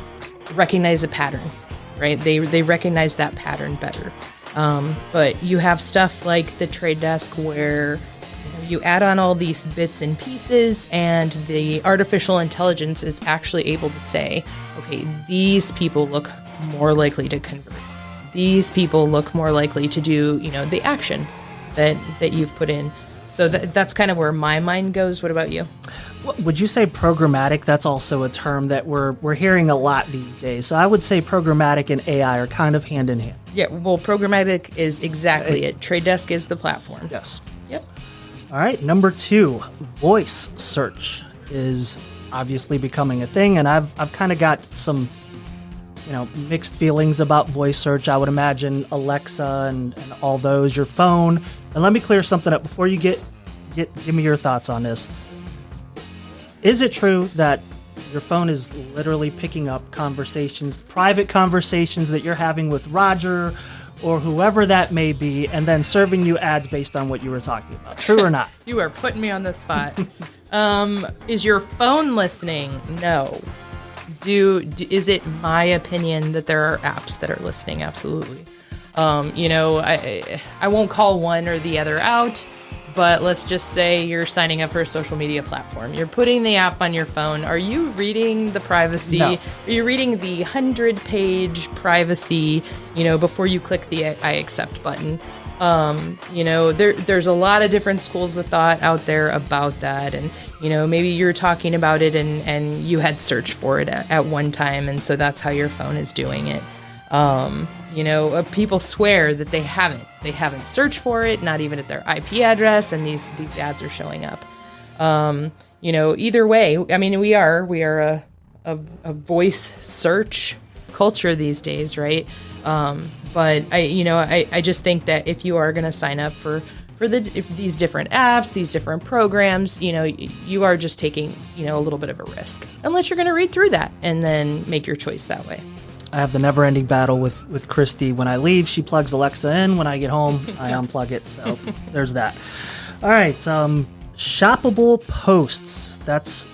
recognize a pattern, right? They recognize that pattern better. But you have stuff like the Trade Desk where you add on all these bits and pieces, and the artificial intelligence is actually able to say, okay, these people look more likely to convert. These people look more likely to do, the action that you've put in. So that's kind of where my mind goes. What about you? Would you say programmatic? That's also a term that we're hearing a lot these days. So I would say programmatic and AI are kind of hand in hand. Yeah, well, programmatic is exactly it. Trade Desk is the platform. Yes. Yep. All right, number 2, voice search is obviously becoming a thing, and I've kind of got some mixed feelings about voice search. I would imagine Alexa and all those, your phone. And let me clear something up before you give me your thoughts on this. Is it true that your phone is literally picking up conversations, private conversations that you're having with Roger or whoever that may be, and then serving you ads based on what you were talking about? True or not? You are putting me on the spot. Is your phone listening? No. Is it my opinion that there are apps that are listening? Absolutely. I won't call one or the other out, but let's just say you're signing up for a social media platform. You're putting the app on your phone. Are you reading the privacy? No. Are you reading the 100-page privacy, before you click the I accept button? There's a lot of different schools of thought out there about that. And, maybe you're talking about it and you had searched for it at one time. And so that's how your phone is doing it. People swear that they haven't searched for it, not even at their IP address. And these ads are showing up. Either way, I mean, we are a voice search culture these days, right? But I just think that if you are going to sign up for these different apps, these different programs, you are just taking, a little bit of a risk, unless you're going to read through that and then make your choice that way. I have the never-ending battle with Christy. When I leave, she plugs Alexa in. When I get home, I unplug it. So there's that. All right. Shoppable Posts. That's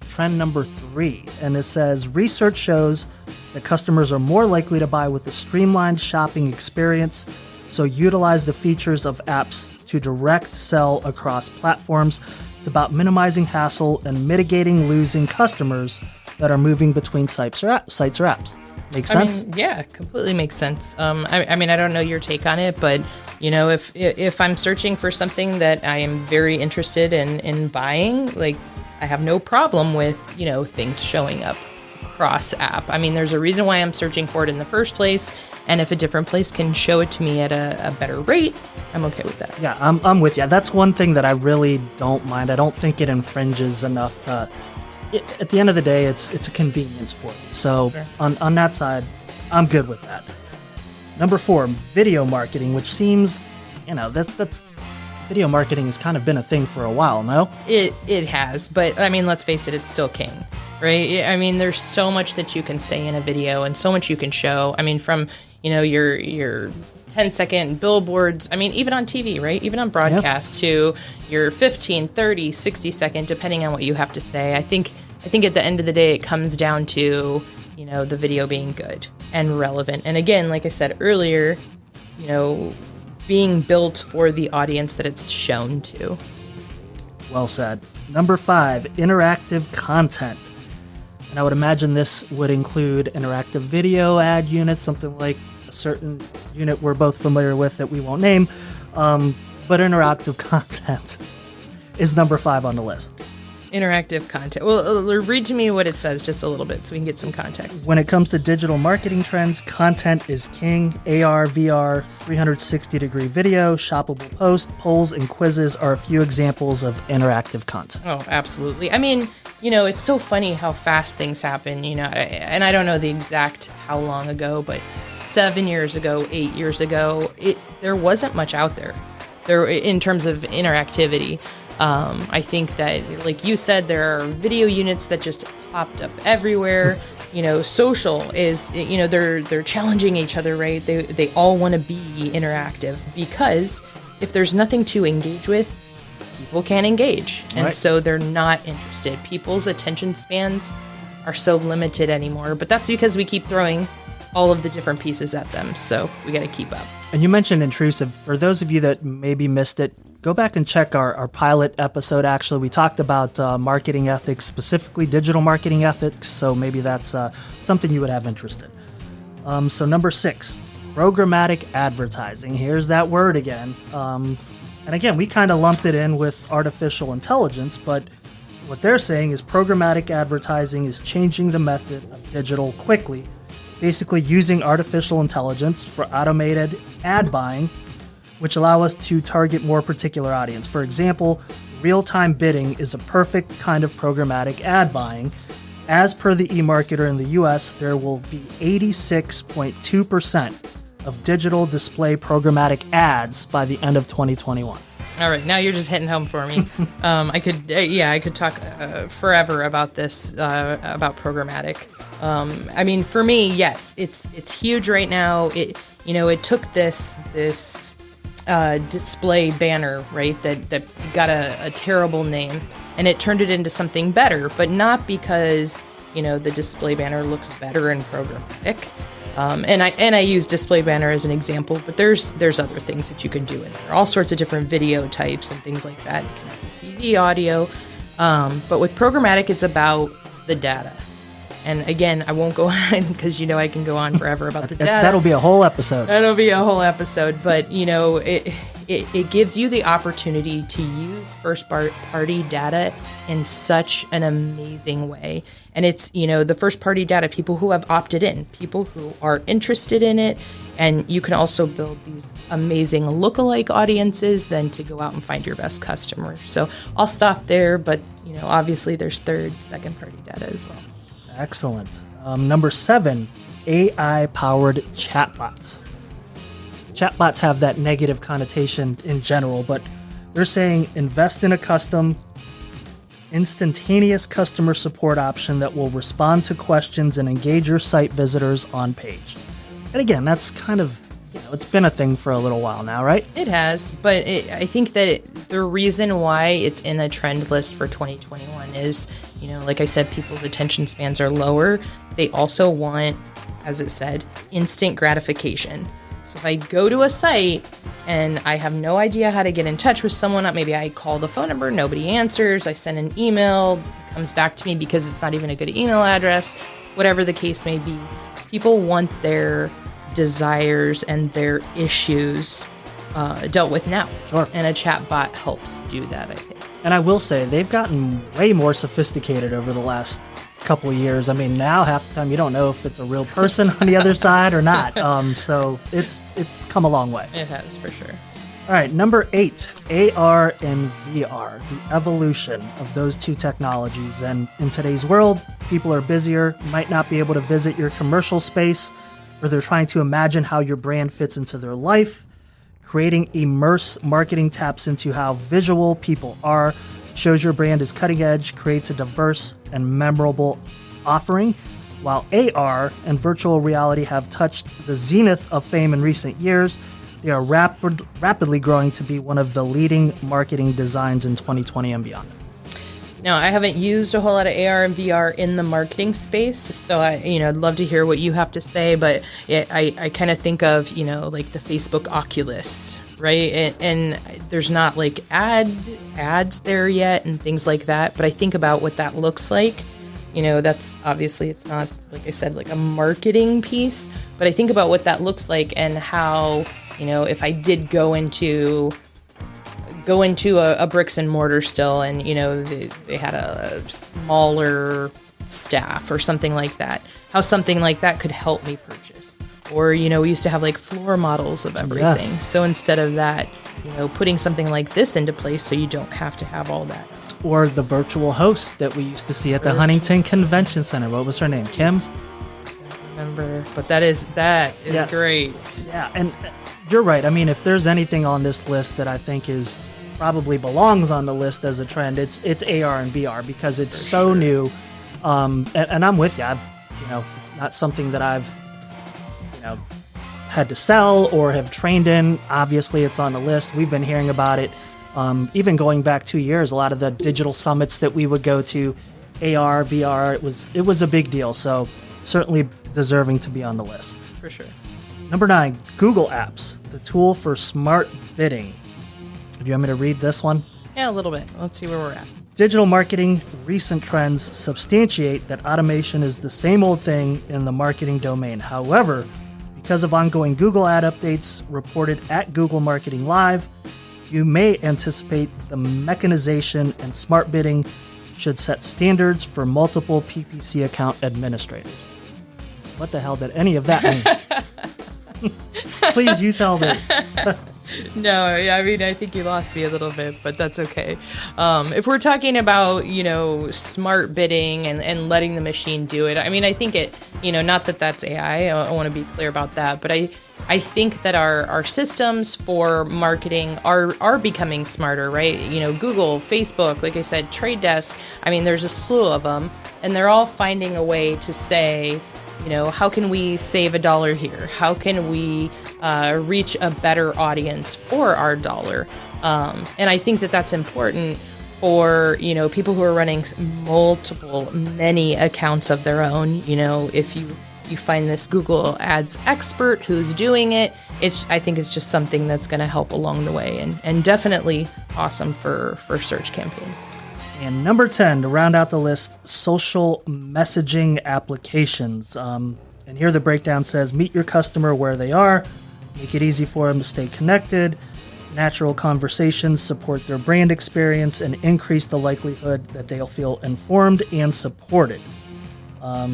trend number 3. And it says, research shows that customers are more likely to buy with a streamlined shopping experience. So utilize the features of apps to direct sell across platforms. It's about minimizing hassle and mitigating losing customers that are moving between sites or apps. Makes sense? Yeah, completely makes sense. I mean, I don't know your take on it, but if I'm searching for something that I am very interested in buying, like I have no problem with, things showing up cross app. I mean, there's a reason why I'm searching for it in the first place. And if a different place can show it to me at a better rate, I'm okay with that. Yeah, I'm with you. That's one thing that I really don't mind. I don't think it infringes enough to... At the end of the day, it's a convenience for you. So sure. on that side, I'm good with that. Number 4, video marketing, which seems, that's video marketing has kind of been a thing for a while, no? It has, but I mean, let's face it, it's still king, right? I mean, there's so much that you can say in a video and so much you can show. I mean, from, your 10-second billboards, I mean, even on TV, right? Even on broadcast to your 15, 30, 60-second, depending on what you have to say. I think at the end of the day, it comes down to, the video being good and relevant. And again, like I said earlier, being built for the audience that it's shown to. Well said. Number 5, interactive content. And I would imagine this would include interactive video ad units, something like a certain unit we're both familiar with that we won't name. But interactive content is number 5 on the list. Interactive content. Well, read to me what it says just a little bit so we can get some context. When it comes to digital marketing trends, content is king. AR, VR, 360-degree video, shoppable posts, polls, and quizzes are a few examples of interactive content. Oh, absolutely. I mean, it's so funny how fast things happen, and I don't know the exact how long ago, but 7 years ago, 8 years ago, there wasn't much out there in terms of interactivity. I think that, like you said, there are video units that just popped up everywhere. Social is, they're challenging each other, right? They all want to be interactive because if there's nothing to engage with, people can't engage. And right. So they're not interested. People's attention spans are so limited anymore, but that's because we keep throwing all of the different pieces at them. So we got to keep up. And you mentioned intrusive. For those of you that maybe missed it, go back and check our pilot episode. Actually, we talked about marketing ethics, specifically digital marketing ethics. So maybe that's something you would have interest in. So number 6, programmatic advertising. Here's that word again. And again, we kind of lumped it in with artificial intelligence, but what they're saying is programmatic advertising is changing the method of digital quickly, basically using artificial intelligence for automated ad buying, which allow us to target more particular audience. For example, real-time bidding is a perfect kind of programmatic ad buying. As per the eMarketer in the US, there will be 86.2% of digital display programmatic ads by the end of 2021. All right, now you're just hitting home for me. I could talk forever about this, about programmatic. I mean, for me, yes, it's huge right now. It took this display banner, right, that got a terrible name, and it turned it into something better, but not because the display banner looks better in programmatic. And I use display banner as an example, but there's other things that you can do in there. All sorts of different video types and things like that, connected TV, audio. But with programmatic, it's about the data. And again, I won't go on because I can go on forever about the data. That'll be a whole episode. But it gives you the opportunity to use first-party data in such an amazing way. And it's, the first-party data, people who have opted in, people who are interested in it, and you can also build these amazing lookalike audiences then to go out and find your best customers. So I'll stop there, but, obviously there's second-party data as well. Excellent. Number 7, AI-powered chatbots. Chatbots have that negative connotation in general, but they're saying invest in a custom instantaneous customer support option that will respond to questions and engage your site visitors on page. And again, that's kind of, it's been a thing for a little while now, right? It has, but I think that the reason why it's in a trend list for 2021 is, like I said, people's attention spans are lower. They also want, as it said, instant gratification. So if I go to a site and I have no idea how to get in touch with someone, maybe I call the phone number, nobody answers, I send an email, it comes back to me because it's not even a good email address, whatever the case may be. People want their desires and their issues dealt with now. Sure. And a chatbot helps do that, I think. And I will say, they've gotten way more sophisticated over the last couple of years. I mean, now half the time you don't know if it's a real person on the other side or not. So it's come a long way. It has, for sure. All right, number 8, AR and VR, the evolution of those two technologies. And in today's world, people are busier, might not be able to visit your commercial space, or they're trying to imagine how your brand fits into their life. Creating immerse marketing taps into how visual people are, shows your brand is cutting edge, creates a diverse and memorable offering. While AR and virtual reality have touched the zenith of fame in recent years, they are rapidly growing to be one of the leading marketing designs in 2020 and beyond. Now, I haven't used a whole lot of AR and VR in the marketing space, so I'd love to hear what you have to say, but I kind of think of, like the Facebook Oculus, right? And there's not like ads there yet and things like that, but I think about what that looks like. That's obviously, it's not, like I said, like a marketing piece, but I think about what that looks like and how, if I did go into a bricks and mortar still, and they had a smaller staff or something like that, how something like that could help me purchase. Or we used to have like floor models of everything. Yes. So instead of that, putting something like this into place so you don't have to have all that. Or the virtual host that we used to see at the Huntington Convention Center. What was her name? Kim? Don't remember, but that is yes. Great. Yeah, and you're right. I mean, if there's anything on this list that I think is probably belongs on the list as a trend, it's AR and VR, because it's so new. And I'm with you. It's not something that I've had to sell or have trained in. Obviously, it's on the list. We've been hearing about it. Even going back 2 years, a lot of the digital summits that we would go to, AR, VR, it was a big deal. So certainly deserving to be on the list. For sure. Number 9, Google Apps, the tool for smart bidding. Do you want me to read this one? Yeah, a little bit. Let's see where we're at. Digital marketing recent trends substantiate that automation is the same old thing in the marketing domain. However, because of ongoing Google ad updates reported at Google Marketing Live, you may anticipate the mechanization and smart bidding should set standards for multiple PPC account administrators. What the hell did any of that mean? Please, you tell me. No, I mean, I think you lost me a little bit, but that's okay. If we're talking about, smart bidding and letting the machine do it, I mean, I think it, not that that's AI, I want to be clear about that, but I think that our systems for marketing are becoming smarter, right? Google, Facebook, like I said, Trade Desk, I mean, there's a slew of them, and they're all finding a way to say, how can we save $1 here? How can we reach a better audience for our dollar? And I think that that's important for, people who are running many accounts of their own. If you find this Google Ads expert who's doing it, I think it's just something that's going to help along the way, and definitely awesome for search campaigns. And number 10, to round out the list, social messaging applications. And here the breakdown says, meet your customer where they are, make it easy for them to stay connected, natural conversations support their brand experience, and increase the likelihood that they'll feel informed and supported.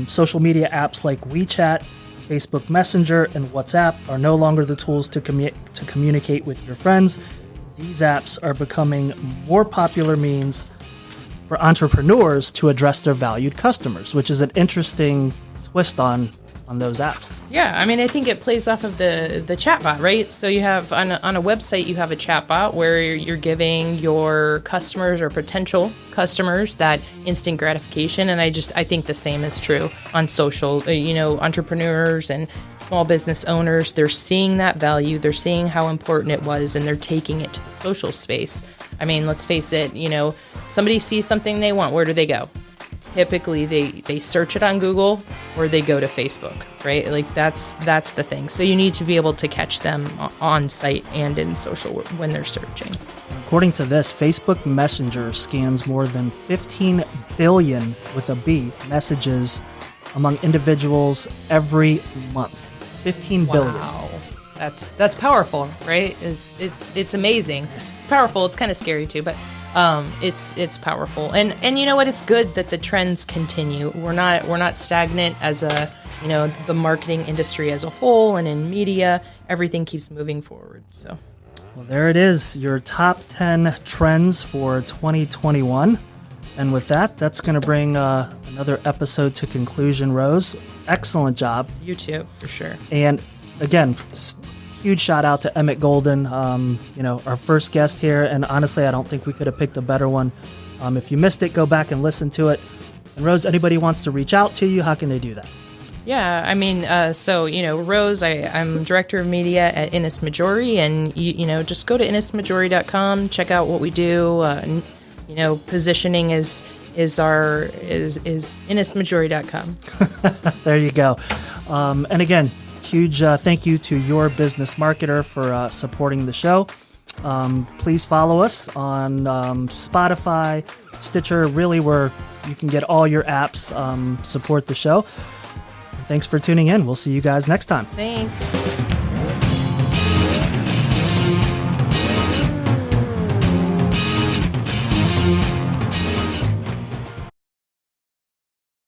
Social media apps like WeChat, Facebook Messenger, and WhatsApp are no longer the tools to communicate with your friends. These apps are becoming more popular means for entrepreneurs to address their valued customers, which is an interesting twist on on those apps. Yeah, I mean, I think it plays off of the chatbot, right? So you have on a website, you have a chatbot where you're giving your customers or potential customers that instant gratification, and I think the same is true on social. Entrepreneurs and small business owners, they're seeing that value, they're seeing how important it was, and they're taking it to the social space. I mean, let's face it, somebody sees something they want, where do they go? Typically they search it on Google or they go to Facebook, right? Like that's the thing. So you need to be able to catch them on site and in social when they're searching. According to this, Facebook Messenger scans more than 15 billion with a B messages among individuals every month. 15 billion. Wow. That's powerful, right? It's amazing. It's powerful. It's kind of scary too, but it's powerful. And you know what? It's good that the trends continue. We're not stagnant as the marketing industry as a whole, and in media, everything keeps moving forward. So, well, there it is, your top 10 trends for 2021. And with that, that's going to bring another episode to conclusion. Rose, excellent job. You too, for sure. And again, huge shout out to Emmett Golden, our first guest here. And honestly, I don't think we could have picked a better one. If you missed it, go back and listen to it. And Rose, anybody wants to reach out to you, how can they do that? Yeah, I mean, Rose, I'm director of media at Innis Majori, and just go to innismajori.com, check out what we do. Positioning is innismajori.com. There you go. And again, huge thank you to Your Business Marketer for supporting the show. Please follow us on Spotify, Stitcher, really where you can get all your apps, support the show. Thanks for tuning in. We'll see you guys next time. Thanks.